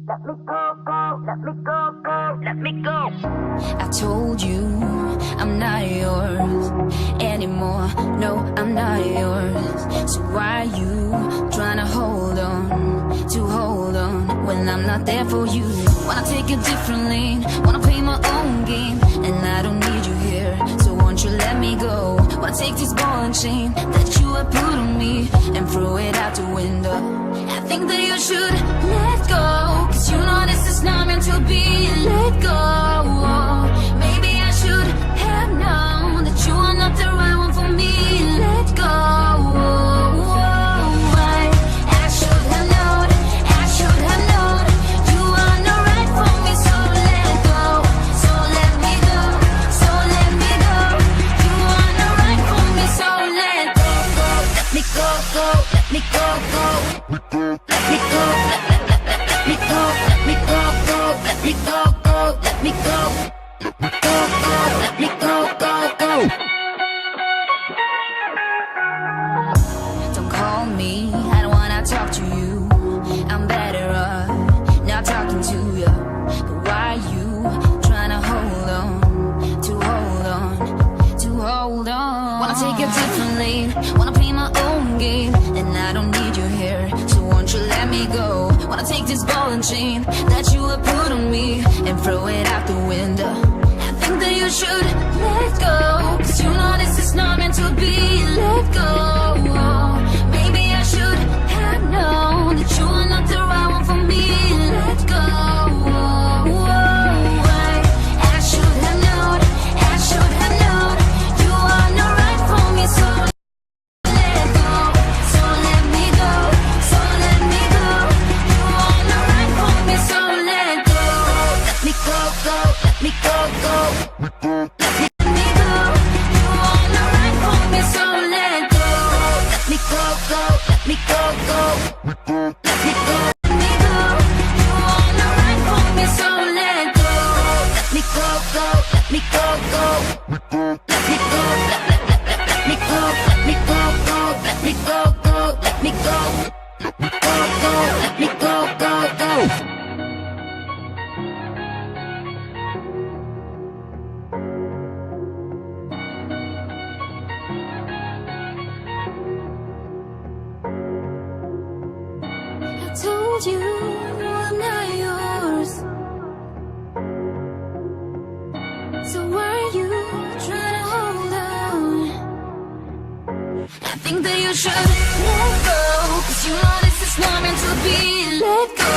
Let me go, go, let me go, go, let me go. I told you I'm not yours anymore. No, I'm not yours. So why you trying to hold on when I'm not there for you? Wanna take a different lane, wanna play my own game, and I don't need you here. So won't you let me go? Wanna take this ball and chain that you have put on me and throw it out the window. I think that you should let go, 'cause you know this is not meant to be. Let go. Maybe I should have known that you are not the right one for me. Let go. I should have known, I should have known you are not right for me. So let go, so let me go, so let me go. You are not right for me. So let go, go, let me go, go, let me go, go. Let me go, let me go, let me go, go, let me go, go, let me go, go, go, let me go, go, go. Don't call me, I don't wanna talk to you. I'm better off not talking to you. But why you trying to hold on, to hold on, to hold on? Wanna take a different lane, wanna play my own game, and I don't need you here. So won't you let me go? Wanna take this ball and chain that you have put on me and throw it out the window. I think that you should let go, 'cause you know this is not meant to be. Let go. Maybe I should have known that you are not the right one for me. Let go. I should have known, I should have known you are not right for me. So let go, so let me go, so let me go. You are not right for me. So let go, let me go, go, let me go, go. Let me go. You are not right for me. So let go, let me go, go, let me go, go. Let me go, let me go. You are not right for me. So let go, let me go, go, let me go, go. Let me go, let me go, let me go, go. Let me go, go, let me go, go, go. Let me go, go, go. I told you I'm not yours. So why are you trying to hold on? I think that you should let go, 'cause you know this is not meant to be. Let go.